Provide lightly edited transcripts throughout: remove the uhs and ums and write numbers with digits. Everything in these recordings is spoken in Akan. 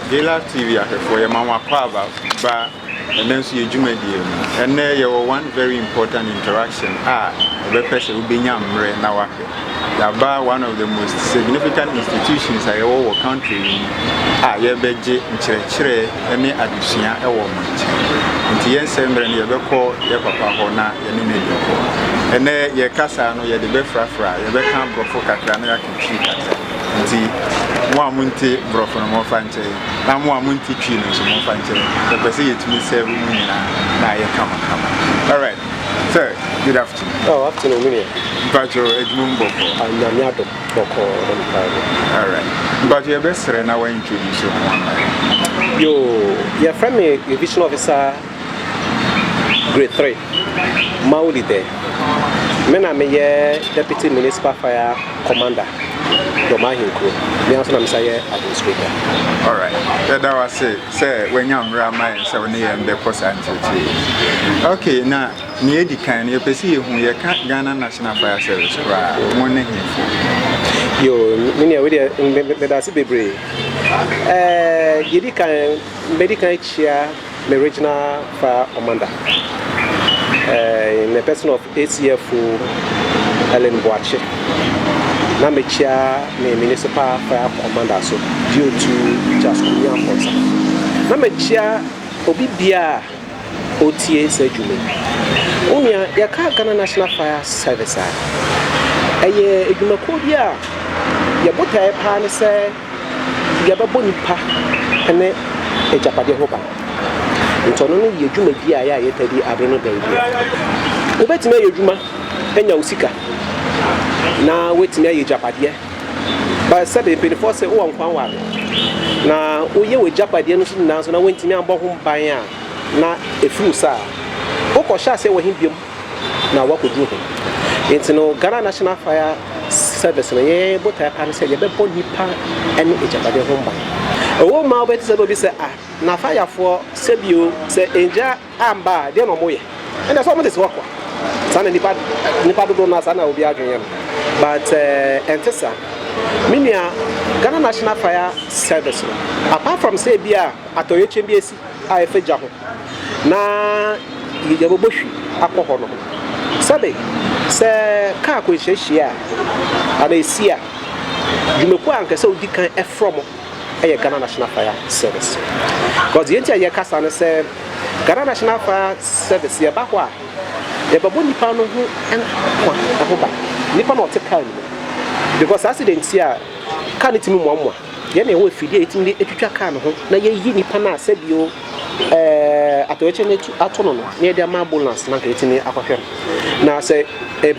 Jela TV for your mama kwaba ba and then see Jumedi. And there you were one very important interaction. The person will be Yamre Nawake. Yaba, one of the most significant institutions in our country. Yebeje, Chere, any addition, a woman. And the ensemble and your call, your papa, Hona, and and there your casa, no, you're the Befra, you become Brofoka, nti mo amunti brofo no mo fanche na mo amunti twi no so mo fanche the person yetumi serve mu na ye kama. All right, sir, good afternoon. Afternoon me But you edmum boko anyamiado boko. All right, but you best na we introduce you. Your friend me division officer grade 3 Mauli there. Me deputy municipal fire commander Domahinko. Me also am say administrator. All right. That was say when you am rama 7 am the course anti. Okay, now near the kind you perceive who you can't Ghana National Fire Service cry one him. Many with the that's bebre. Yedi kan medical chair the regional fire commander. In the person of ACF Helen Boache. Na me chair me municipal fire commander so due to just Korean. Na me chair obi bia OTA sejume. Onia ya ka Ghana National Fire Service eye edwumako bia ya botae pa ne se ya babo nipa ene ejapade hoba. Ntono no ye dwuma bia ya yetadi abe no baabi. Obetime ye dwuma enya usika. Na wetime ye japade. Ba sabe penifo se wo nkwan wa. Na oye we japade no so na so na wentime ambɔ ho ban a na efuru sa. Okosha se wo himbiom na wakodu ho. Intino Ghana National Fire Service na ye botae pa ne se ye bebo nipa ene ejapade ho ban. Owo ma obeti se do bi se na fire for sebio se enja amba de no moye and that's what this work sana nipa do na sana obi adwen but entesa minia Ghana National Fire Service apart from say bia atoye chembiesi a efeja ho na yebobohwi akɔhɔ no sabe se ka ko hyehyia ana esia dwumeku ankasa odi kan efrom Ghana National Fire Service. Because the entire Casana said Ghana National Fire Service, ya bahwa, ya babu nipa no hu and ahoba. Nipa no te kan. Because accident here kan itimi mwamwa. Ya na we fidie itimi etwitwa kan ho na ye yi nipa na asebio atoyeche netu atono no na de ambulance na ka itimi akwahwe. Na say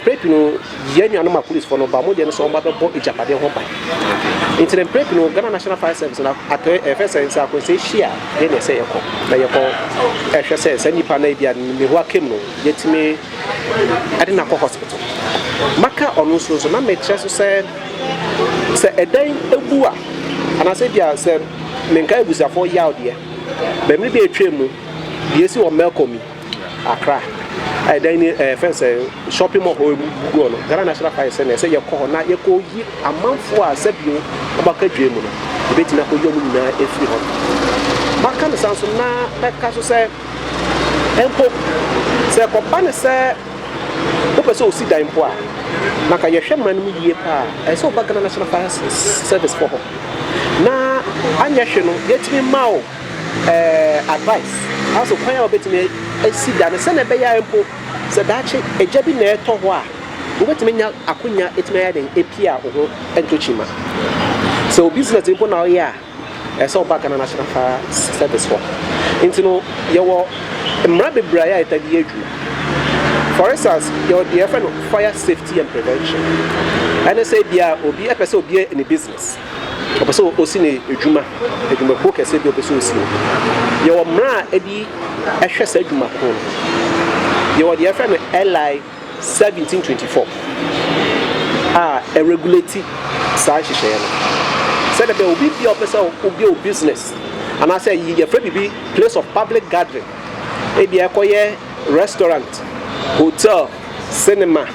prep no ye nua no ma police for no ba mo de no so ba bebo ejapade ho ba. Incident prep no Ghana National Fire Service na atoye first sense akonse hia ye na say yeko na yeko ehwe say say nipa na bia me ho akem no yetimi ade na ko hospital maka onu so na me kire so say edan ebu a ana say bia say menka ebusafo yawo be me be etwem ye si o melkomi Accra edan ni fence shopping mall ho ebu no Ghana National Fire Service say yeko na yeko yi amanfo a sabio obaka dwemu no betina ko yomu na efiri ho maka ne sanso na beka so say empo say ko ba ne say o pese o si dan po a na ka yehwe man mu yie pa e so Ghana National Fire Service for ho na anyehwe no yetimi mawo advice also kwan o betimi esi dan se na be ya empo se dache ejabi na eto ho a o betimi nya akonya etimi ya den epia ho entochima so business impo na ya so Ghana National Fire Service for intino yewo mrabe braya etadi edu. For instance, your dear friend fire safety and prevention. And I say dia obi episode obi in the business. Opeso osi ne edwuma ko kese bi opeso osi. Your mra edi ehwe sa edwuma ko. Your dear friend LI 1724. A regulate sa hihye no. Said that obi bi opeso obi business. And I say your friend be place of public gathering. Ebi ekoye restaurant, hotel, cinema.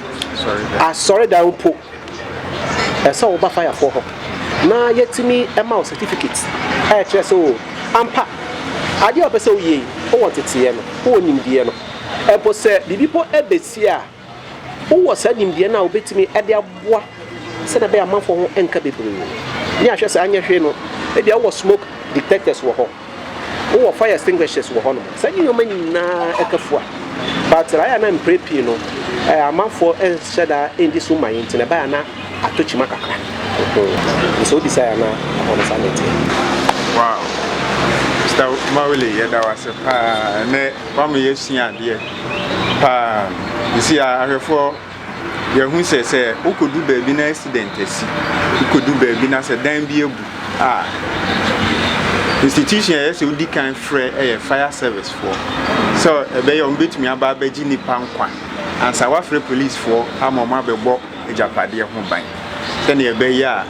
Sorry, down po. Esa oba fire for her. na yetimi ema certificate e kire so ampa ade opese oye o want tete no o nimdie no e po se bibipo ebesi a o wo sa nimdie na obetimi e de aboa se na be amanfo ho enka bebre ni ahwe se anya hwe no e bia wo smoke detectors wo ho wo fire extinguishers wo ho no sa nyoma nyina ekafua but I am prepping no amanfo e sheda endi so mayinti na ba na atochima kakra so desire na on sanity. Wow. Mr. Mawili, yeah, that was a ne from yesia dear. You see, I have for your who says, who could do baby na accident? Who could do baby na say, damn be institution, yes, you can free a fire service for. So, a bay on bit me about Bejini Pankwan, and Sawa free police for Amoma Bebo, a Japadia home by. Then you bay ya.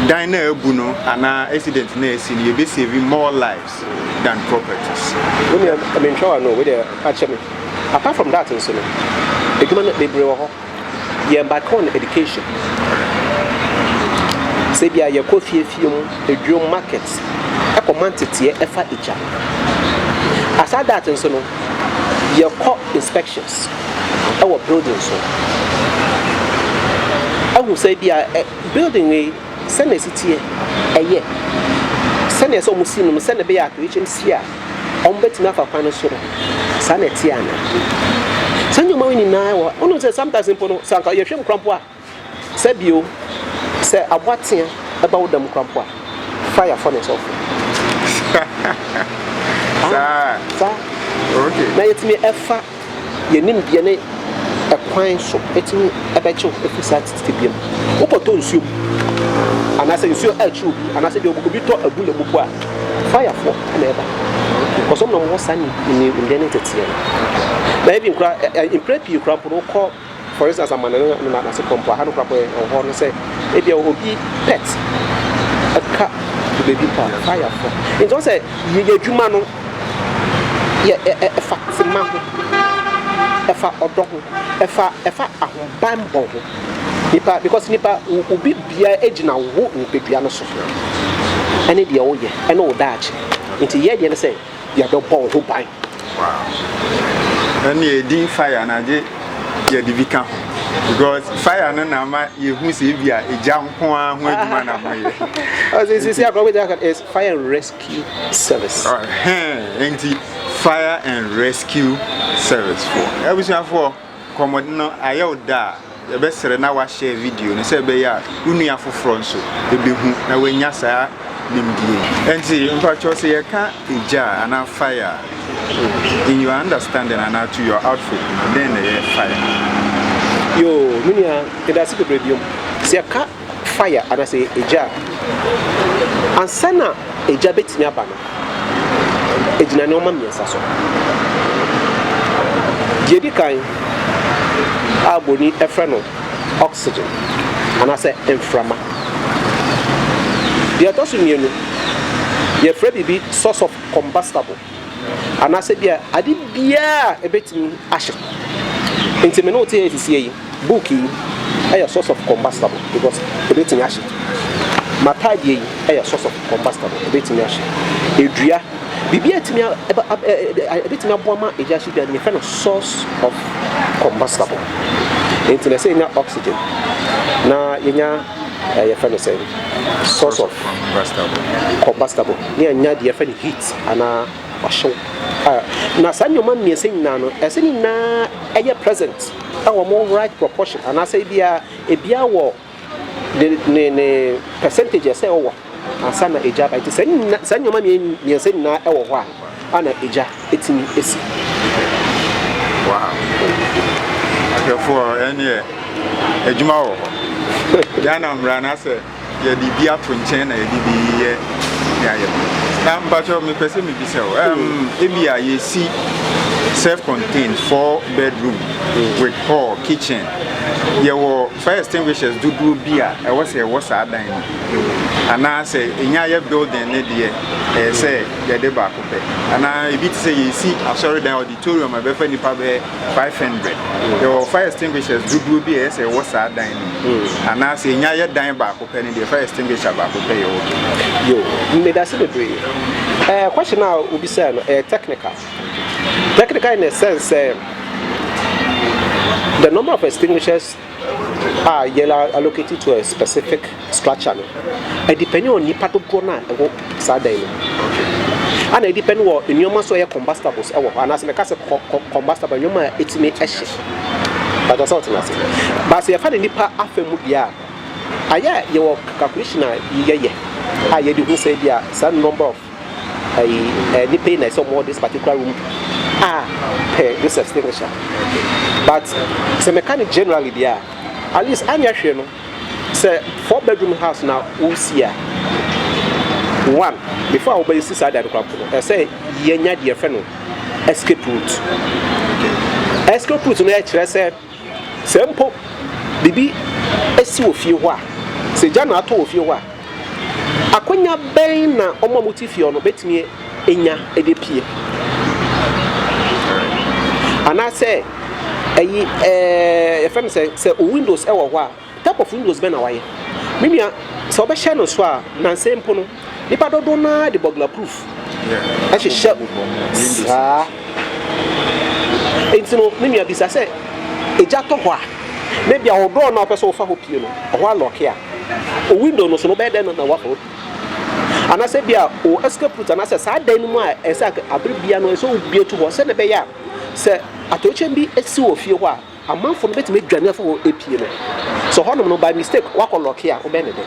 Diner Buno and our accident nursing, you'll be saving more lives than properties. I mean, sure, I know where they're actually. Apart from that, also, the government they bring your back on education. Say, be a coffee film, a drum market, a commanded here, FIH. Aside that, and so your court inspections, our buildings. I will say, be a building a send a city a year. Send us almost seen them, send a bear to HMC. On bet enough of Panaso, Sanetiana. Send your money now, only sometimes in Pono, Sanka, your shame crampua. Said you, say, a what's here about them crampua. Fire furnace off. Okay. Now it's me effa, your name be a quine so, it's me a betcha if you sat to be. Open to you. And I say you see a true, and I said you could be taught a bullet book. Fire for never. Because some more sunny in the entity. Maybe in prep you crop will call, for instance, a man as a compa, hand crop or horn say, if you will be pet a cat to baby fire for. It don't say you get human, a fact, a fat or dog, a fat bamboo. Because Nipa will be age now, won't be piano software. And it be all year, and all that. Into year, you say, you have no ball who buy. Wow. And you didn't fire, and I did your division. Because fire, and you who see a jump one when man. As you see, is fire and rescue service. Fire and rescue service for everything for Commodino Ayoda. The best now I share video and say be ya unia for front so e be hu na wenya saa nimdie enti mpacho say you can ija and fire in your understanding and to your outfit then fire yo munia e da sibe radio say ka fire and I say ija and sana ija betini aba no ejina no ma miensa so je di kan aboni efreno oxygen and I say inframa the other mienu ye free be source of combustible and I say bia ade bia e betimi ahye enti me no tie sisi book yi a source of combustible because e betimi ahye matade yi a source of combustible e betimi ahye edua bibia etimi e betimi aboama eja hye bia ne freno source of combustible. Into the same oxygen. Now, your friend is saying source of combustible. Near the friend heat and a show. Now, send your man me saying nano, as any na a present, our more right proportion. And I say, be a war the percentage I say, oh, and send a job. I send your money me saying na our one and a job. It's in this. Wow. For any a Jumao. Yana Rana said, you did be up from China, you did be but me person me so. Ebia, you see, self-contained 4-bedroom with hall, kitchen. Your fire extinguishers do beer. I was a dining. and I say in your building say the deba coupe and I bit say you see I sorry the auditorium I befe nipa be 500 your fire extinguishers do be say what's that dying and I say in your dying back coupe and the fire extinguisher back coupe yo me that's the break question now will be said technical in a sense the number of extinguishers are allocated to a specific structure and depending on the part of corner and and it depends on in your so combustibles and as a combustible it's me but that's all but if I nipa afemudia aya your calculation you do say there some number of nipa na some more this particular room this extinguisher but the mechanic generally there at least I'm here no say 4-bedroom house now we see one before we see side that crap say yenya dear friend escape route no actually say simple bibi esi ofie ho a se jana ato ofie ho a akonya ben na omo motifie no betimi enya edepie ana say friend say windows e wo ho a type of windows be na waye mimia so be share no so a na simple no nipa dodo na the burglar proof I should share it's no mimia bisa say eja to ho a maybe a door na person ofa ho pie no ho lock here o window no so no be den na wa ho ana say bia o escape route ana say sa dan mu a esa abribia no so bia to ho say ne be ya say atochen bi esi wo fie ho a amanfo no betime dwane afo ho epie no so honom no by mistake wa ko lock here o be ne de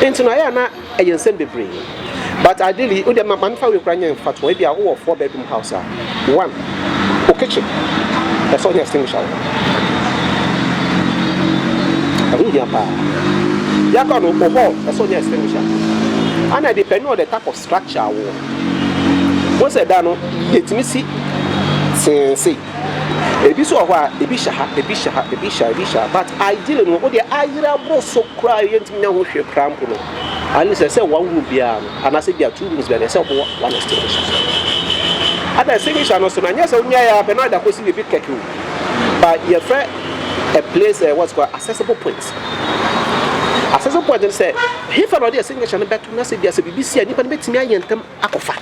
into na ya na eyensen bebre but ideally o de man fa we kranya fatwa bia wo 4-bedroom house a one o kitchen that's all the extinguisher ya got no hall that's all the extinguisher and I depend on the type of structure once I done it me see ebi so hwa ebi sha but ideally no o de ayira bro so cry yentimi nya ho hwe cramp no and say one room bia no and I say bia 2 rooms bia say one extinguisher ada extinguisher no so na nya say onya ya be na da ko si be keke but your friend a place what's called accessible points and say if I already extinguisher no better na say bia say BBC ani pa no betimi ayentem akofa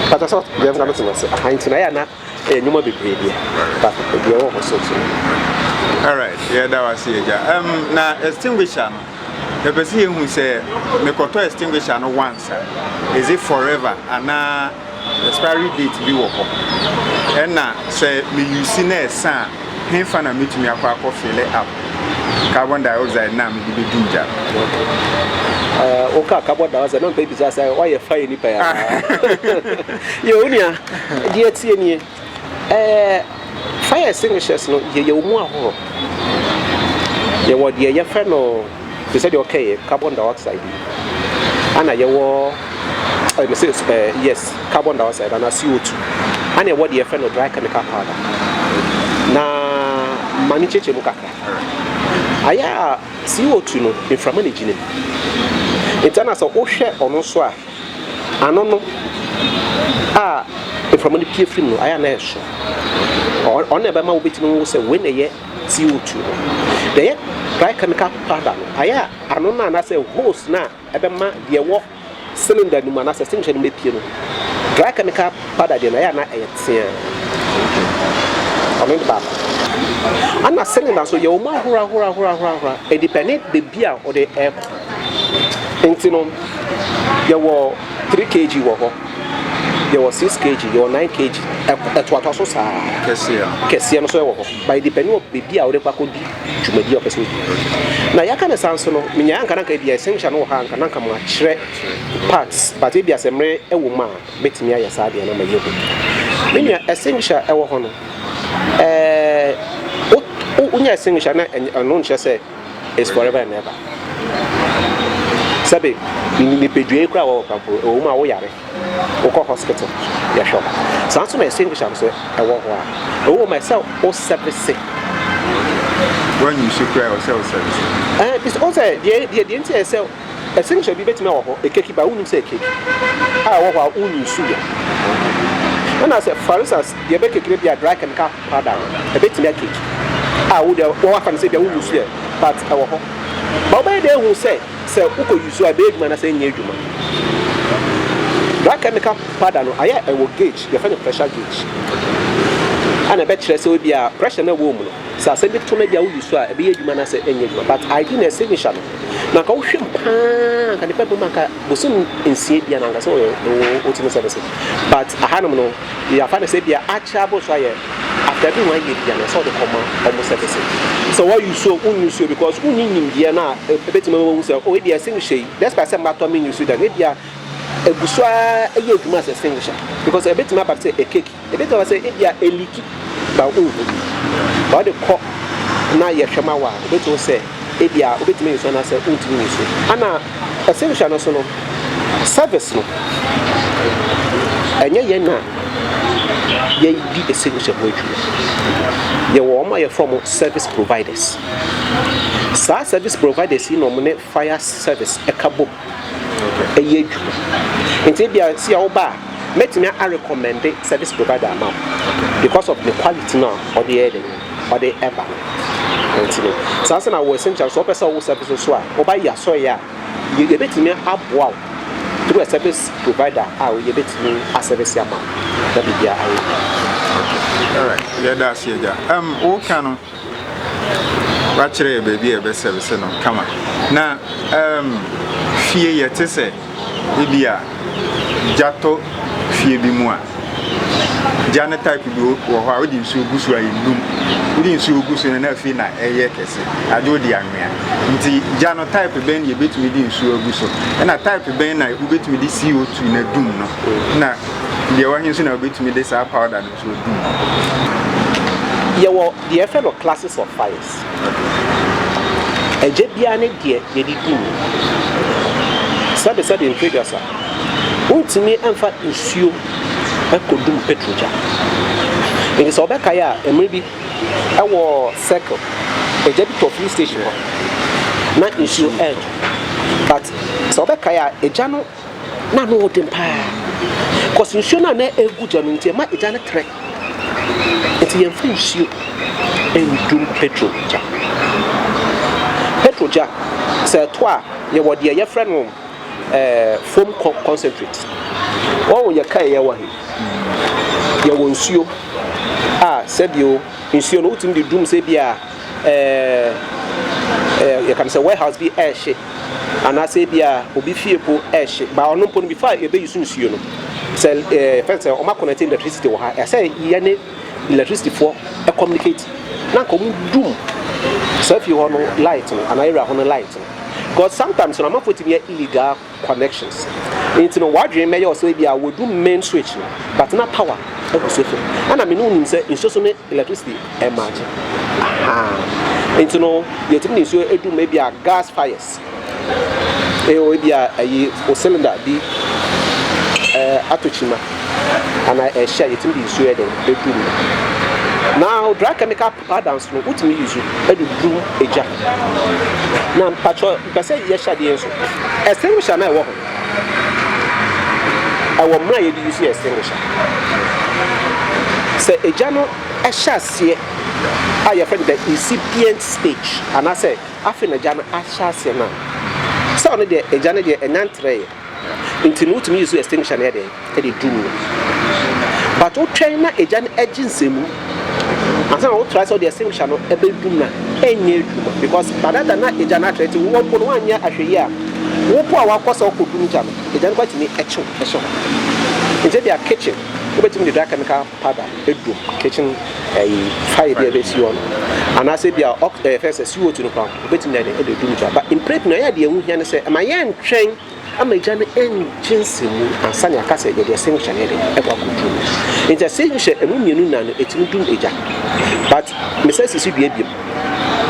but that's what we have got to say I na nyuma be brave but we are also all right yeah that was here na extinguisher no the person who say me koto extinguisher no once is it forever and expiry date bi wo ko and na say me use na esa hemfa na metumi akwa fill up carbon dioxide na me be dinja oka carbon dioxide no baby say why you fire ni pa ya yo unia die tie ni fire extinguishers no ye mu ahoro ye wo de ye fa no they said okay carbon dioxide ana ye wo I say yes carbon dioxide and CO2 and ye wo de ye fa no dry chemical powder na mani cheche mu kakra aya CO2 no inframan engine intana so o hwe ono so a ano no inframan pie free no aya na ehso on ebe ma obetimi wo say when ye CO2 no the dry chemical powder no aya ano na say hose na ebe ma de wo cylinder ni ma na say extinguisher ni mepie no dry chemical powder de na aya na eyetia on back and na cylinder so you ma hura independent the beer or the air intino you were 3 kg wo ho you were 6 kg you were 9 kg etwato so sa kese no so wo ho by depending on the beer or the pakodi tumedi o person na ya kana sanso no minya anka na ka bia essential no ha anka na ma kire parts but e bia semre e wo ma betimi aye sa de na ma yego minya essential e wo ho no unya extinguisher na no nche say is forever and ever sabe ni pedue kra wo kampo o ma wo yare wo ko hospital ya shop sanso na extinguisher so e wo ho a o myself o service when you should cry or self service. It's also the entire cell. Essentially, be better now. A cake by wouldn't say cake. I want only sugar. And I said, for instance, the baker could be a dry and car powder, a bit of cake. I would often say, I wouldn't say, but our home. But by there, who say, so who you saw a big man as a new human. Dry chemical powder, I will gauge the final pressure gauge. And I bet you will be a pressure no woman. So I said, it to maybe I will use a big human as a new human, but I didn't say mission. Now, go shim pan, and the people will soon in Sabia and so on services. But I had no, you are fine to say, be a chabo after every 1 year, and I saw the command almost everything. So, what you saw, you saw because who knew Indiana, a bit more, oh, it be a single shade. That's by some matter mean you see that maybe a busua a year to mass extinguisher because a bit map say a cake, a bit of say it be a leaky, but oh, the cock now yet Shamawa, a bit will say. Ebia obetime so na say untimi so ana essential no so no service no enye ye na ye di essential boju ye wo ma ye from service providers sa service providers no mo ne fire service e kabo eye ju enti bia si a ba metime a recommend service provider am because of the quality now or the air or the ever. So as I was essential, so person who service so oba ya so ya you get me aboa through a service provider how you get me a service am that be there. All right, yeah, that's here. O can actually baby a best service no come on now fie yete say ebia jato fie bi mu a jana type bi wo ho a we di nsu gusu ayi num we di nsu gusu na afi na eye kese ado di anwea nti jana type ben ye betumi di nsu gusu na type ben na we betumi di CO2 na dum no na de wa hin so na we betumi di sa powder no so dum yewo the effect of classes of fires eje bia ne de ye di dum sabe in previous untimi amfa nsuo akodum petroja ngi so beka ya emribi ewo circle eje bi to fuel station na nsuo edge but so beka ya eja no na no odem pa cause nsuo na egu ja no ntia ma eja na tre enti yem fu nsuo endum petroja se to a ye wo de ye friend no foam concentrate oh ye kai ye wa he ye wo nsuo sebio nsuo no utim de dum se bia you can say warehouse be air shit and I say bia obi fiepo air shit ba ono pon before e be use nsuo no say first o ma connect electricity wo ha say ye ne electricity for e communicate na ko dum so if you want light and I ra hono light because sometimes when I'm not putting illegal connections into no wardrobe may also be a would do main switch but not power and I mean say in so electricity emerge into no you think so it do maybe a gas fires it will be a cylinder the atochima and I share it in the Sweden bedroom. Now, dry chemical powders no what me use e do eja. Na mpacho be say ye shade enso. Extinguisher na e wo ho. I wo mra ye use extinguisher. Say eja no e sha se a your friend the incipient stage and I say after eja no a sha se na. So no the eja no the enantre into no to me use extinguisher na dey e dey do. But o train na eja no ejinsemu and so try so the extinguisher no ebedum na enye duma because by that na eja na treat wo po no anya ahwe ya wo po a wakosa okodum ja no eja no kwati ni echo nje dia kitchen we betim the dry chemical powder edum kitchen fire there be see on and I say bia first CO2 no pa betim na edum ja but in prep na ya de ehu hia ne say ma ye ntwen ama eja no engine mu ansane akasa ye de extinguisher ne de ekwa kodum nje extinguisher emu mienu na no etim dum eja but me say sisi dua biem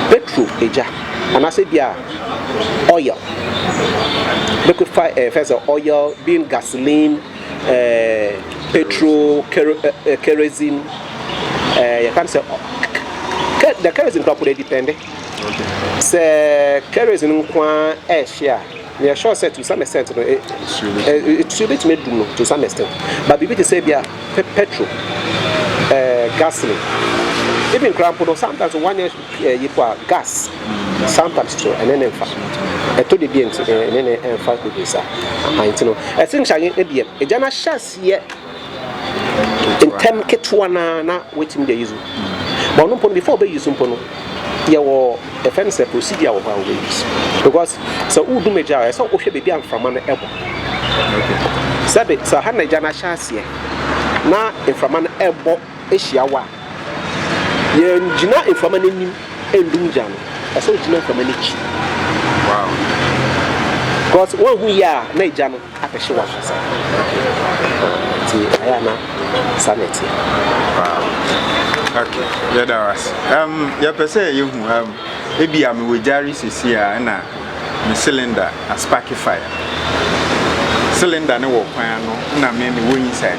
petrol eja and I say bia oil liquefy first oil being gasoline petrol kerosene you can say the kerosene crop would depend Say carries in one air share. We are sure said to some extent it should be to some extent. But we to say petrol, gasoline. Even Crampo, sometimes 1 year you gas, sometimes too, and then I told the beings and then fight with this. I know. I think I get a jana chas yet in 10 Ketuana, waiting the use. But no point before they use Pono. Your offense procedure of our ways because so who do major I saw baby and from an elbow. Sabit so Hannah Jana Shasia now in from an elbow Ishiawa. Yen Gina in from an in Dunjan. I saw Gina from an itch. Wow. Because one we are Najano at the show. Ayana sanity. Wow. Okay, yeah, that was. Yeah, per se, you maybe I'm with Jerry Cecilia and a cylinder, a sparky fire. Cylinder, no piano, and I mean, we inside.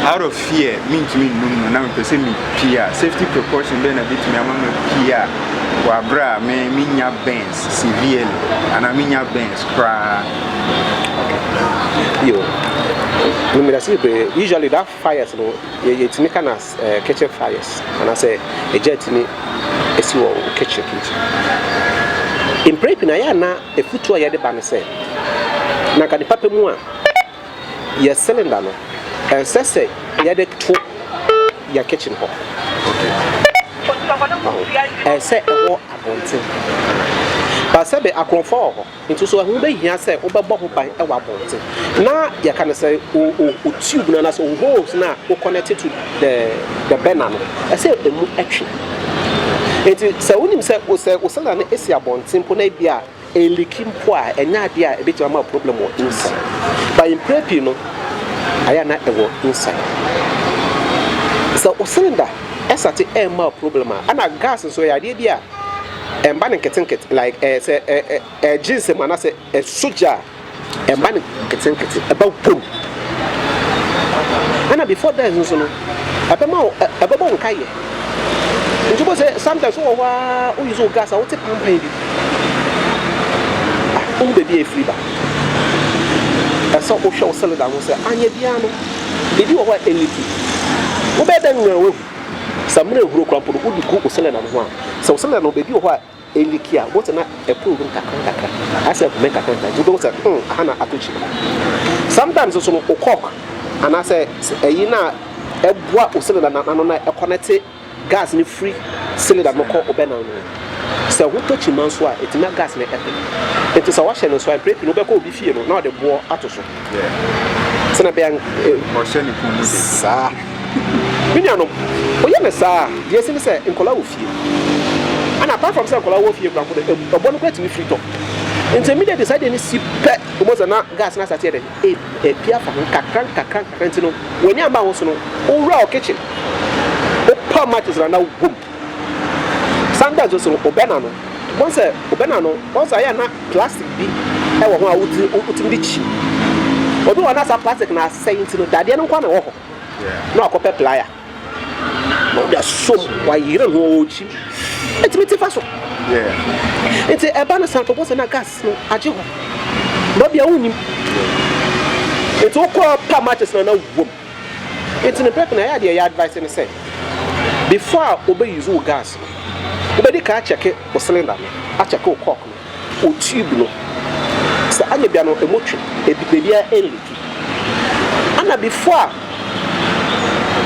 Out of fear, mean to me, no, now per se, me PR, safety precaution, then a bit me, I'm a PR, Wabra, me, minya Benz, severely, and I mean, your Benz, cry. Yo. Usually that fires, you know, it's me kind of kitchen fires, and I say a jet in a kitchen. In prepping, I am now a foot to a yard banner say. Now, can the papa more? You're selling that, and say, you had it to your kitchen hall. I say, oh, I want to. But sabe akonfo into so hu be hia say obebo ban e wa bonte na ya kan say o tube na so holes na o connected to the burner no I say emu atwe enti say unim say o say na esi abonte mpo na bia e leaking po a enya ade a e beti ma problem o inside but in prepping no aya na e wo inside so o cylinder esate e ma problem a na gas so ya ade bia and banning kit like a jeans man, I say a soldier and banning kit about boom. And before that, a babon kaye. And you was sometimes who use all gas, I will take pump baby. Oh, baby, a free bar. I saw a show salad, I was say, Anya Piano. Did you what a little? Who better than some who crumpled would cook salad and one. So salad no baby what a likia, what an approved kakaka. I said, make a contact. You don't say, Hannah Atuchi. Sometimes also a cock, and I say, a yina, a bois or salad and a connected gas in free cylinder no call Obena. So who touch him on swa, it's not gas in the epic. It is a washing and swipe, no beco be fear, not the war at all. Yeah. Senabian or sending sir. Miniano, oh, yes, sir. Yes, in say in Colawufi. And apart from San Colawufi, a bonnet to me free talk. Intermediate decided to see pet almost a gas not at a pier from Kakran, when you're about also all raw kitchen. Poor matches are now boom. Sometimes also Obenano. Once a Obenano, once I am not plastic be, I will be cheap. Although another plastic now saying to that, they don't want to walk. No, I copy plier. No, there's so why you don't know. It's me to fasten. Yeah. It's a banner sample was in a gas. No, I do. Not be only. It's all called per matches no boom. It's in the paper. I had your advice and say before obey use gas. Obey can check it or cylinder. I check or cock or tube. No. So I may be an emotion. A baby early. And before.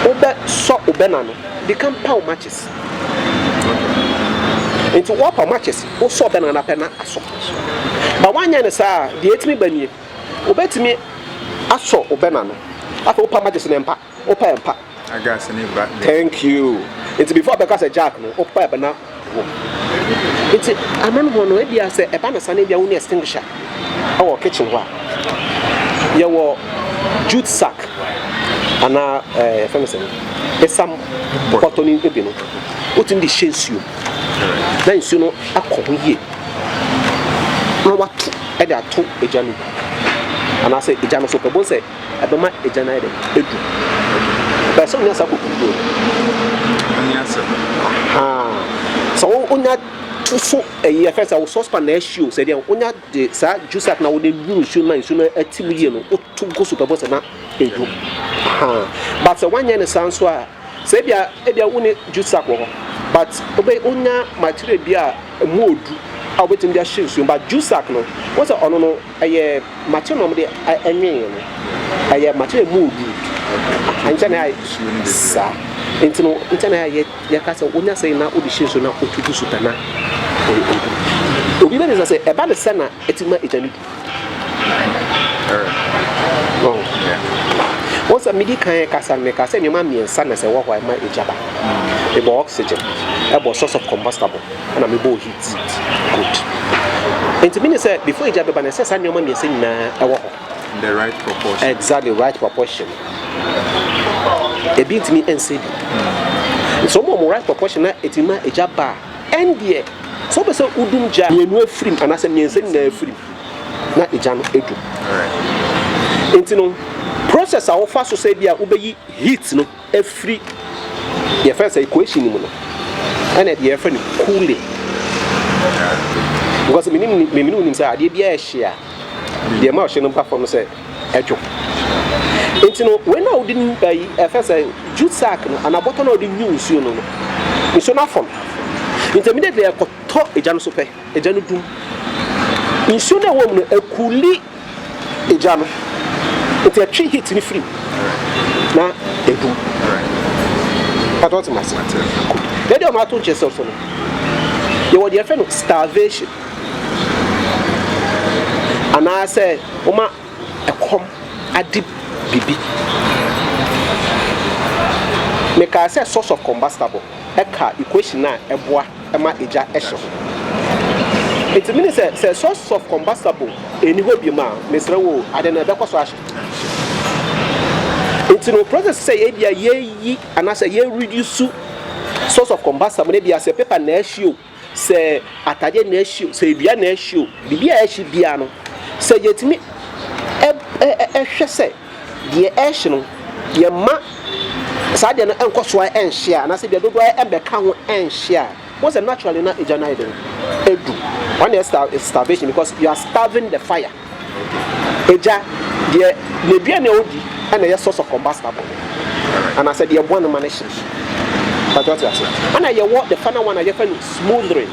Obe so Obenano become power matches. Into what power matches? O so Benana pena aso. But one year sir, the 8 me bani. Obe to me aso Obenano. After power matches in empa, opa empa. I got any back. Thank you. It's before because a jack no opa bena. It's a man one way I say a banner sunny be only extinguisher. Our kitchen wa. You were jute sack. And now, it's some bottle in the bin. Put in the shades you. Then you know, I come here. No, what I took a journey. And I say, a journey so people say, I don't mind a journey. But some years I could do. So, on that fufu ɛyɛ fɛ sɛ wo saucepan na ɛhyew sɛ deɛ wonya de saa juice sack na wode nwu nsuo ma nsuo no atim yie no woto go super bɔ sɛ na ɛdwo but sɛ woanyɛ ne saa nso a sɛ ebia wone juice sack wɔ hɔ but wonya material bi a ɛmu odu a wobɛtumi de ahyɛ nsuo but juice sack no wo sɛ ɔno no ɛyɛ material no ɔmde ɛnwee no ɛyɛ material mu odu ankyɛ na ayɛ saa nti no na yɛka sɛ wonya sɛ na wode hyɛ nsuo na wotutu super na obi bɛ ne sɛ ɛba ne sɛ na ɛtima ɛgya no du once a midi kan kasa me kasa nyoma miensa na se wo hwa ma ejaba ebo oxygen ebo source of combustible and am ebo heat good and to me say before ejaba ba na se sa nyoma miensa nyina ewo ho the right proportion exactly right proportion e bi ntimi ense bi so mo right proportion na etima ejaba and there so be so udum ja mienu afrim anase miensa nyina afrim na eja no edu entino process a wofa so say bia ubeyi heat no every your first equation mu no and your friend cooling because me say ade bia ehia the ma ohye no perform say edwo entino when I didn't first juice sack no and aboto na odi nyu nsuo no nsuo na form intermediately e koto eja no so pe eja no dum nsuo na wo mu no akuli eja no it's a tree hit in free. Now, they do. I don't know. They don't matter to yourself. You were the friend of starvation. And I say, Oma, a come, a deep bibi. Make I say source of combustible. Eka equation na eboa ema eja esho. It means say source of combustible eni ho bi ma mesra wo ade na be kwaso ahye. It's no process say e bia ye anase ye reduce source of combustible bia say paper na ahye say ataje na ahye say bia na ahye bibia ahye bia no say yetimi hwe say de ahye no ye ma sa de no enkoso enhye anase bia dodo embeka ho enhye was naturally not a night edu one is starvation because you are starving the fire eja the nebia na odi and a source of combustible and I said the one manation but what you say and I walk the final one I find smothering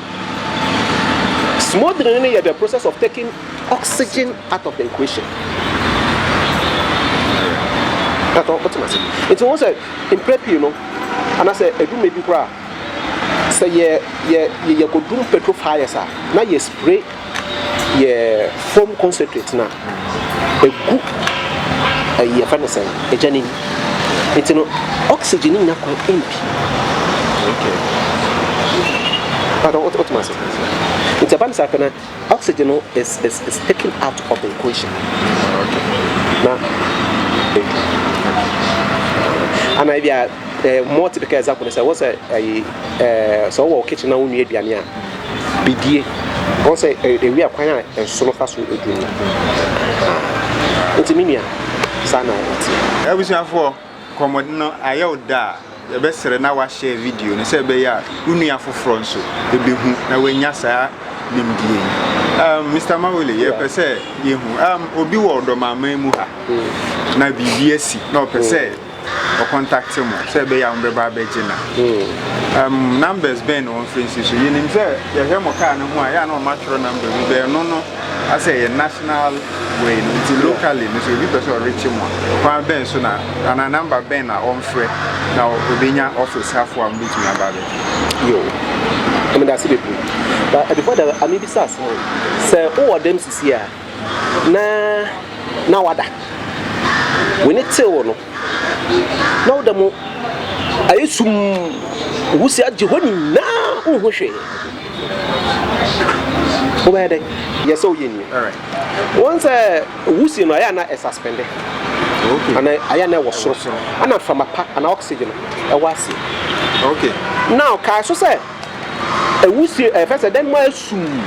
is the process of taking oxygen out of the equation. That's what I say. It was in prep, you know, and I said I do maybe cry. Say ye go do petrol fire sir. Now you spray ye foam concentrate now. A good ye find say a journey. It's no oxygen in empty. Okay. But what must say? It's a balance happen. Oxygen is taken out of the equation. Okay. Now and I be more typical example is was a so kitchen now we aduane a bidie won say we akwan a so no fa so edwuma ntimimia sana ebusiafo komodi no ayew da ye be sere na wa share video ne say be ya unu afoforo nso ebehu na wanya saa nimdie Mr. Mawule ye pese ye hu obi wo do mama mu ha na bibie si na pese or contact him say be ya mbeba begina numbers ben on Francis so you nim say ye hwe mo car no ho a ya na o matro number bi be no I say a national way it's locally so we person reach him one ben so na and number ben na on free now obenya office half one bit na ba be yo I mean that's it but before that I mean bisas say all them sisi a na wada we need to no now the mo ayesum wusi agihoni na unhwehwe obede yes o yeni all right once wusi no aya na suspended okay and aya na wo so ana from apa ana oxygen e wasi okay now ka so say wusi first then mo asum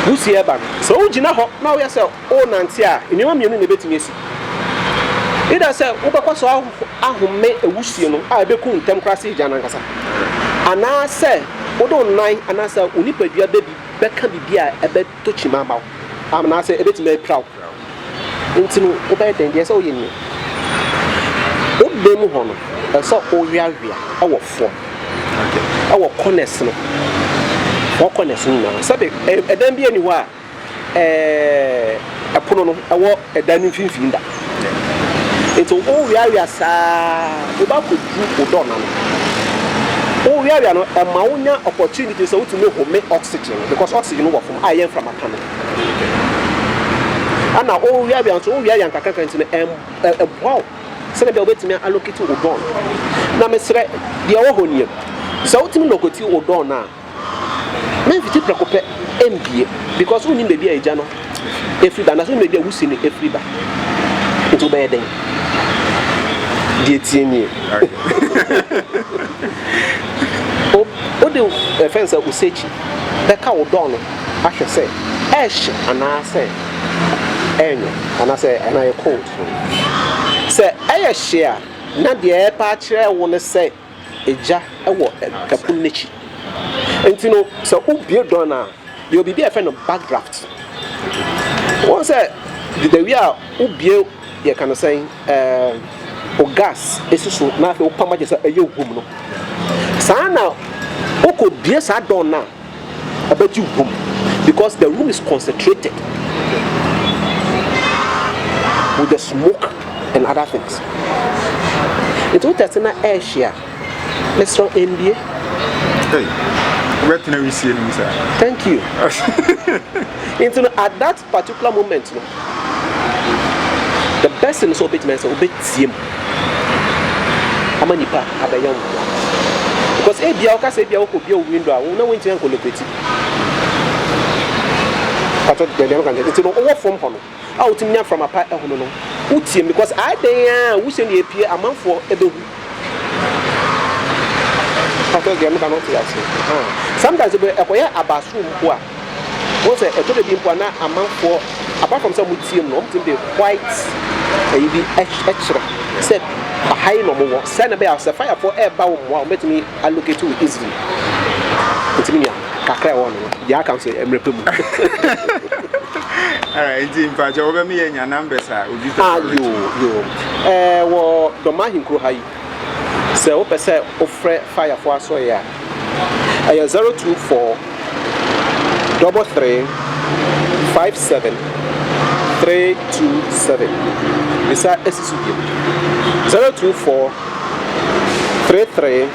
wusi e ba so ugina ho na wo say o nante a eniwa mienu na betimi esi ida say ubekwaso ahome ewusie no a beku ntem krase jana nkasa ana say Odo nine anasa unipadua baby beka bibia ebe to chimama am na say ebetime proud ntinu obey den dey say oyini obem ho no so owiawia ewo fo ewo corners no for corners no sabe edan bi ani ho a epono no ewo edan mfimfin da nti owiawia saa oba ko du odo na no oh, we are no a opportunity so to make home oxygen because oxygen no from I am from a panel. And now oh we are so we are young kaka wow. So they wait me allocate to Odon. Now me say the ohoniem. So to me locate Odon na. Me fit preoccupy MBA because we need baby a jano. Every ba na so maybe we see every ba. Into bed then. O de fence usechi beka Odon ahwe say esh ana say enyo ana say ana e cold say eye share na de e pa kire wo ne say eja e wo kapun nechi entino so ubie don na you be a friend of backdraft one say the we are ubie ye kan say o gas esusu na fe o pamaje say eye ogum no sana oko bie sa don na about you room because the room is concentrated with the smoke and other things. It's what that's in the air share. Let's strong NBA. Hey, where can we see him, sir? Thank you. At that particular moment, the best thing is obey man, so obey him. How many pa have a young one? Because a biaka say biako be a window, I won't win to uncle Lopeti. I thought the American it's all from home. Out to me from a part of no. Utim because I think we send you appear a month for a dog. I thought the American not sometimes we acquire a bathroom. Was a total impona a month for apart from some museum, not to be quite a extra. Said a high normal send a bear fire for air bow while let me allocate to easily. It's me, Kakra one, the account say, I'm reproving. Alright, in fact, over me and your numbers are you. Well, the Mahin Kuhai. So, say, offer fire for us. So, yeah, I 024 33 57 327. This is SSU 024 33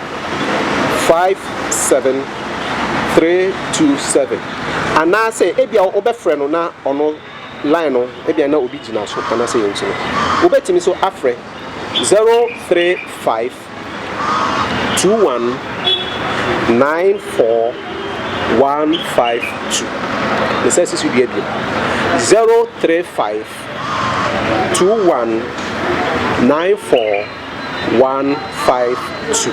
57 327. And I say, if you are over friend or not on line, if you are not original, so can I say, Ubet me so afre 035 21 94 152. The census will be 035 21 94 152.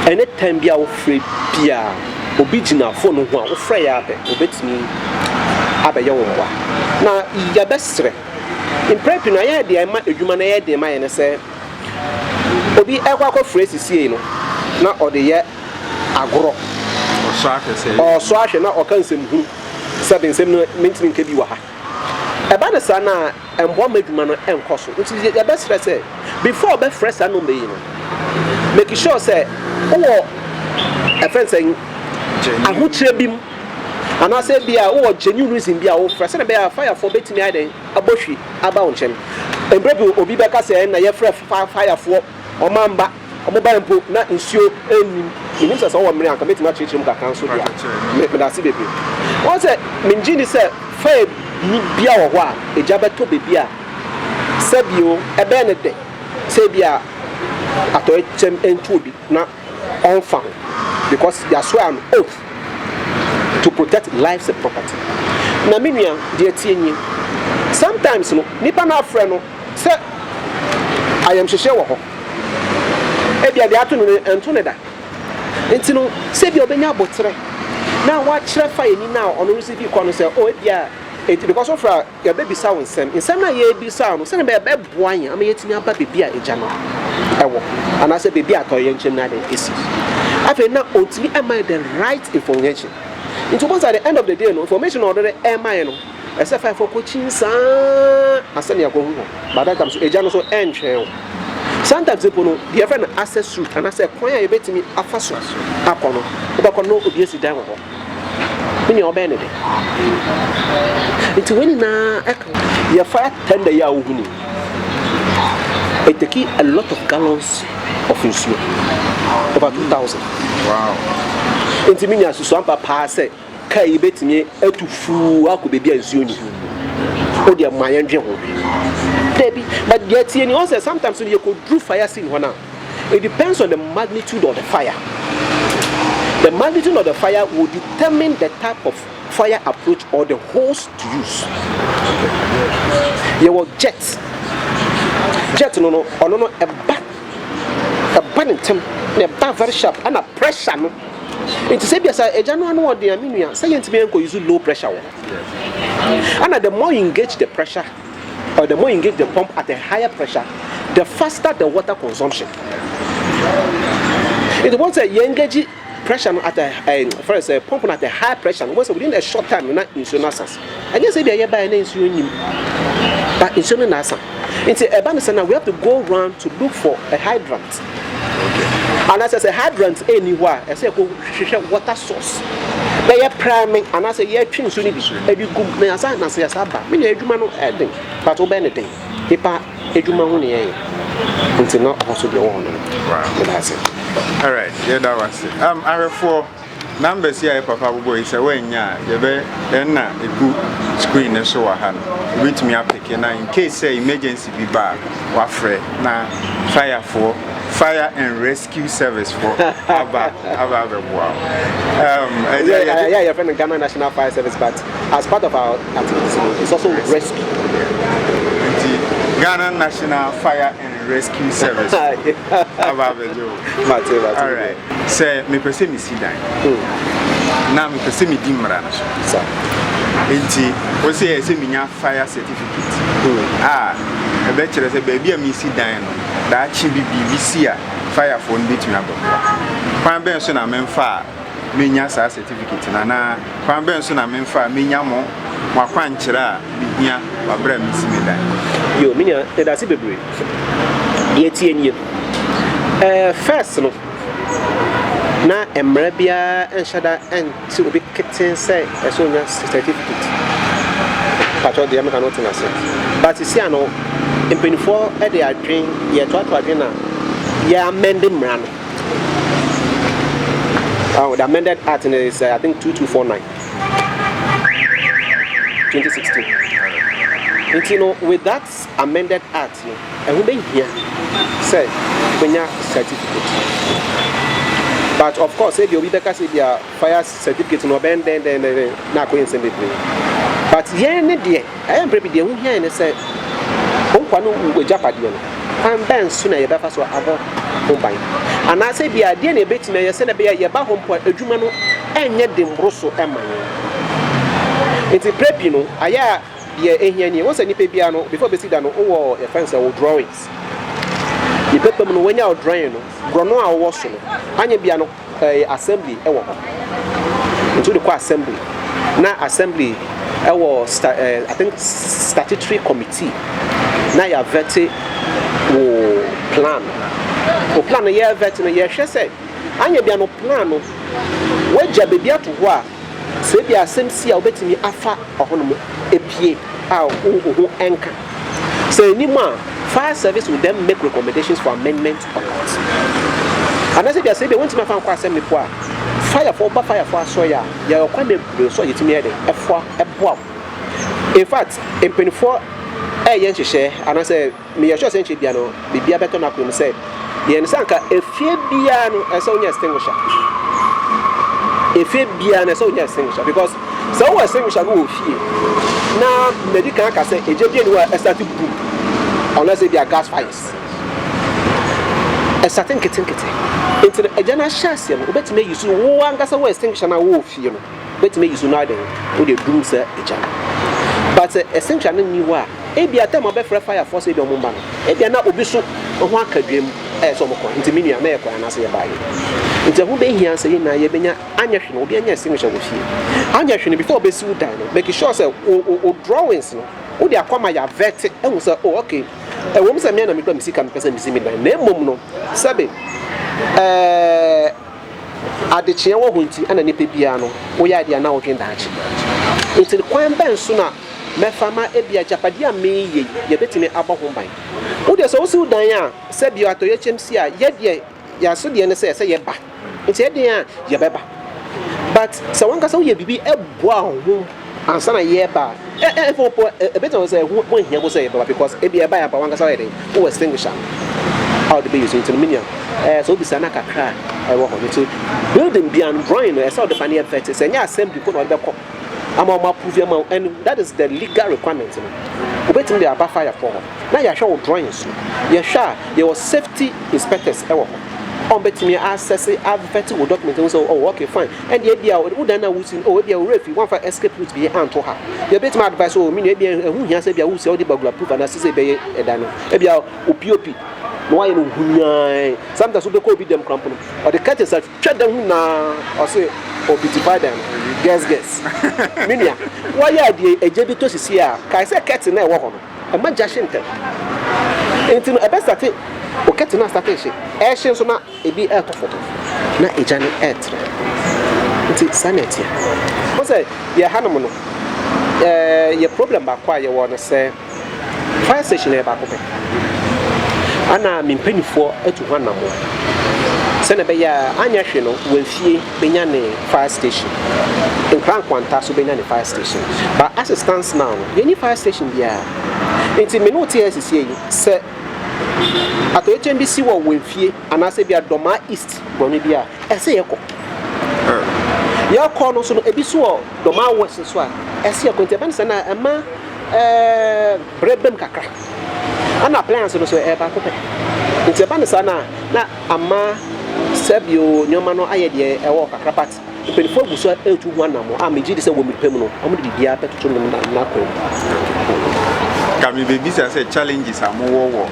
Anytime be our free Pia. Original phone one or free abe obetimi abe ye wonwa na ya besre in prep na ya de ma adwuma na ya de ma ye ne se obi ekwa phrase sie no na ode ye agoro o so ahwe na o kan sem hu seven sem no mentimi nka bi wa ha eba ne sa na embo ma adwuma no enkoso nti ya besre se before be fresh no be no make sure say wo a friend saying I would say bim, and I said, be a genuine reason be our first and be a fire for betting a bushy about him. And Brebu will be back as a fire for or mamba, or mobile book, not ensure any means as all men commit much him council. Make me see baby. What's it? Minjini said, Fair be our wa, a jabato baby. Sabio, a benedict, Sabia, at a chem and to be not on found. Because they are sworn an oath to protect lives and property. Na minia dear tienyi. Sometimes no nipa na friend no say I am sheshe wo ho. E bia dia to no ento ne da. Enti no say bia obenya abotre. Na wa kire fa yeni na ono receive ko no say oh e bia because of your baby sound nsem. Nsem na ye bi sound no say na be boan ya am yetimi aba baby a eja no. Ewo. And I say baby atoye nchem na dey esi. After now, ultimately, am I the right information? Into once at the end of the day, no information already am I no. Except for coaching, I send you go. But that comes to a journal so entry. Sometimes people know the friend access route, and I say, "Why you bet me a fast one?" Apono, but no obvious down. When you're bending it's when you fire tender year winning. It take a lot of gallons of insulin, over 2,000. Wow. Into me as some papa say, "Can you bet me a to fool? I could be insulin." Oh, dear, my engine. But yet, you also sometimes you could do fire scene one. It depends on the magnitude of the fire. The magnitude of the fire will determine the type of fire approach or the hose to use. You will jet no, a burning temp, a bar very sharp, and a pressure. No, it is a general one. The ammonia saying to me, use low pressure. And the more you engage the pressure, or the more you engage the pump at a higher pressure, the faster the water consumption. It wants a engage pressure at a first pump at a high pressure. Once within a short time, you're not insurance. I just say they are buying insulin, but insulin nasa. It's a balance, and we have to go around to look for a hydrant. And as I say, hydrant anywhere, I say go water source. They are priming, and I say, yeah, things you need to be good. Me as I say, Saba, me a human adding, but obey anything. Ipa, a human until not also the one. Wow, that's it. All right, yeah, that was it. I have 4 numbers here. Papa boy is away. Yeah, you be then a good screen and so on. Which me up again. In case say emergency be bad, wafre na fire and rescue service for Abba. Wow. Yeah, you're from the Ghana National Fire Service, but as part of our activities, it's also rescue. Ghana National Fire and Rescue Service. All right. Say, me perceive me see down. Now me perceive me dimra. Enti, we say me fire certificate. I bet you say baby me see down. That chi BBC fire phone between abo. Kwan ben so na memfa me nya sa certificate na kwan ben so na memfa me nya mo wakwan kira bihia wabra me si me dan. Yo, minya, that's it, baby. Yet, first, no, now, Emrebia and Shada and to be kitten say, as soon as certificate. Patro, the American not in a sense. But you see, I know, in 24 at the drink, ye try to dinner, ye amending run. Oh, the amended art is, I think, 2249. 2016. And you know, with that amended act, and we been here, say, when you certificate. But of course, if you be because if your fire certificate no bend, then not going to send it. But here, I am prepared to hear and say, "Ompano will Japadian." And then sooner you better so about home buying. And I say, "Be a DNA bit in a send a beer, your back home point, a Jumano, and yet the Brosso Emma." It's a prep, you know. I yeah, once any piano before Bessidano or a fence or drawings. The paper when you are drawing, Grono or Wasson, and you piano assembly, into the assembly. Now, assembly, I think, statutory committee. Now, you are vetted plan. O plan a year vetting a year, she said, and you piano plan. Where Jabby to what? Say, be a same sea, I'll bet me a fat or a PA. Who anchor. So anymore, fire service will then make recommendations for amendment or not. And as I say, they want to make a assembly for fire for soya. You are quite a so you to me a bob. In fact, in 24 years, share, and I say, me a short century piano, be a better knock him say, the Ensanka, a fear piano as only extinguisher. A fear piano as only extinguisher because so extinguisher will fear. Now, medical can say a Japan were a static group unless they are gas fires. A certain kitchen into a general chassis, but may use one gas away extinction. I will feel, but may use neither with the brooms a jam. But essentially, new war. A be a time of fire force a woman. A be not obiso or one dream so mo ko nti menua me ko anase ye baaye nti ho be hia se na ye benya anya hwe no obi anya extinguisher wo fie anya hwe no before be si wo dan no make sure say o drawings no wo de akwama ya vet ehun say oh okay wo me say me na me do me sika me pese me si me dan na emom no sabe adechia wo hunti ana nipa bia no wo ya dia na wo dwen daachi nti kwan ben so na mefama ebia japade a me ye betimi aba ho ban wo de so wo si dan a se bia atoye chemsi a ye de ya so de ne se ye ba nti ye de a ye beba but se wanka so ye bibi eboa ho ansa na ye ba for better say who here go say beba because ebia ba ya ba wanka so ye de wo extinguisher how the be using to minion so be sana kakra wo ho nti building bian drawing no so the final effect say nya assembly ko no be ko ama prove am and that is the legal requirement no obetim dey aba fire for na ya hwe drawings ya hwa there was safety inspectors e wo on betimi access advert wo document so oh okay fine and the bia wo dan na wusin oh bia wo refi one for escape route bi anto ha ya betimi advice oh me bia ehu hia se bia wusi o di bagula proof na se be e dan no e bia opop no why no hunyai sometimes we go be them cramp or the catches are tread them na or say obitify them guess minia why ya the ejebi to sisi a kai say curtain na e wo ho no e ma jashin tem enti no e be start o curtain na start she e shin so na e bi e to foto na e jani e tre enti sanity o say ye hanom no ye problem ba kwa ye wo no say fire station e ba ko pe ana mimpenifo etu hwanamo se na be ya anya hwe no wafie benya ne fire station in Kran Kwanta so benya ne fire station but as it stands now you need fire station dia enti me no TSC yi se ato HMBC wo wafie ana se bia Doma East boni bia ese yeko ya ko no so no ebi so Doma West so a ese yeko enti ban se na ema brebem kakra ana plans no so e ba ko pe nti ba ne sana na ama sabio nyoma no aye de e wo kakra part penifo guso etu hu anamo a meji de se wo mipem no omo de bibia petutu no na ko kami baby say challenges am wo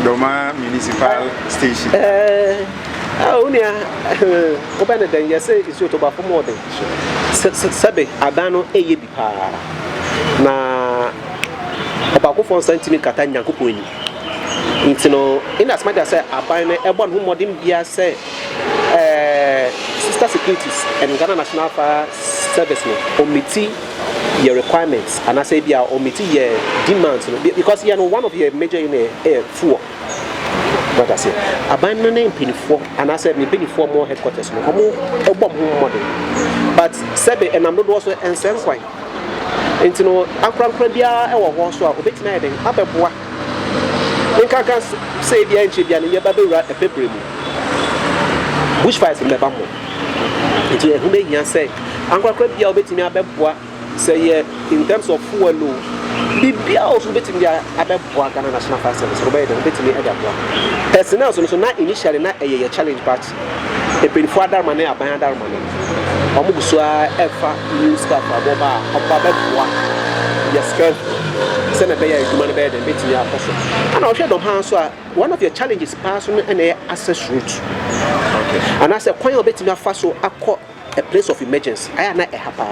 Doma municipal station unia open den yes is to ba for more than sabe abano eye bi pa na obako fon santimi kata nyankopon ni intino in as much as aban ebon hu modern bia say sister securities and Ghana National Fire Service no committee your requirements and I say bia committee your demands because you know one of your major in a four what I say aban no name penifo and I said me penifo more headquarters no omo ebom hu modern but sebe and I'm not also ensem kwai intino akrankra bia e wo ho so a obetina eden abeboa nka kan say bia nche bia ne ye ba bewura epebremu bushfires me ba mo intino ehu me hia say akrankra bia obetimi abeboa say in terms of fuel lo bibia also obetimi abeboa Ghana National Fire Service ro ba eden obetimi adaboa personnel so na initially na eye challenge part epenfo adarma na aban adarma na omugusua efa news staff aboba ababeboa yes can send a bear human bed and betting your person and I'll share them hands so one of your challenges person and access route okay and I said quite betting your fast so a place of emergency I am not a hapa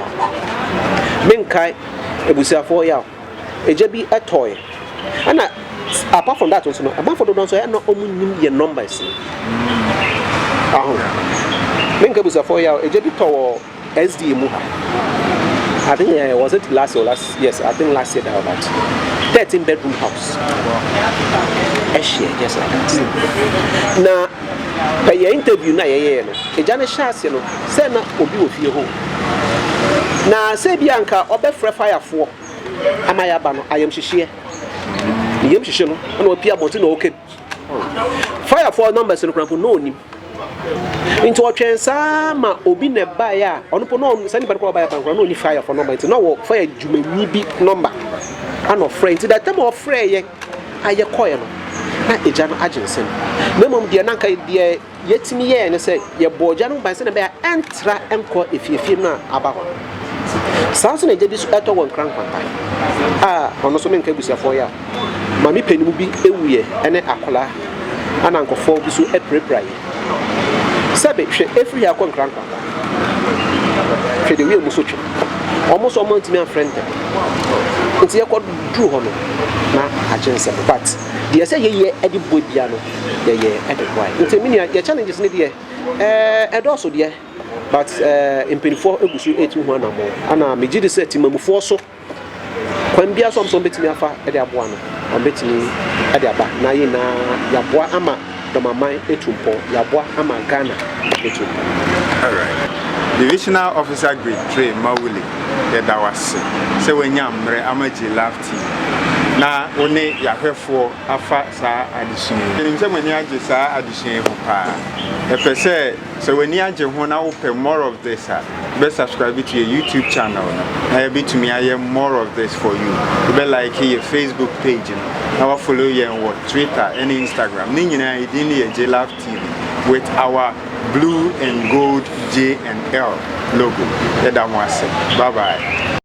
menkai ebusia for ya ejebi a toy and apart from that also no a man for the don't so no omunim your numbers menkai ebusia for ya ejebi to SD muha I think was it last year or last yes I think last year that about 13 bedroom house yes like that na pay interview na ye no e jane chance no say na obi ofie ho na say bianka obe frɛ fire for amaya ba no ayem hihye yem hihye no na opia bonti na okay fire for numbers no krampo no onim into otwen sama obi ne ba ya onopo no sani ba ko ba ya kan no ni fire for number into no fire jumani bi number ano friend that time of frey ye aye koye no na eja no agency no mom de na kai de yetimi ye ne say ye boja no ban se na ba entra enko efiefi na aba ho sanso na je bi so eto won kran kwanta ono so menka busia for ya mami penimu bi ewuye ene akola ana nkɔfo bi so ɛprepra sɛbe hwɛ efiri akɔ nkranka hwɛ de wie mu so twe ɔmo so ɔmo ntimi afrɛntɛ nti yɛkɔ duru hɔ no na agyensɛ but deɛ sɛ yɛyɛ ɛde bɔ bia no yɛyɛ ɛde bɔ nti mini yɛ challenges ne deɛ ɛdɔɔso deɛ but mpanyinfoɔ egu so etu ho anamo ana megye de sɛ timamufoɔ so kwan bia so ɔmo betumi afa ɛde aboa no ɔmo betumi ɛde aba na yɛ na yaboa ama dɔmaman etu mpɔ yaboa ama Ghana etu mpɔ. All right. Divisional Officer Grade 3 Mawuli Yedawase se wenya mre amaji Love TV na one yahwefo afa saa addition nim se mani age saa addition ho pa epese se wani age ho na wo pe more of this be subscribe to your YouTube channel na you be to me aye more of this for you be like your Facebook page na wa follow you on Twitter and Instagram ni nyina idin ye Love TV with our blue and gold J and L logo. Bye bye.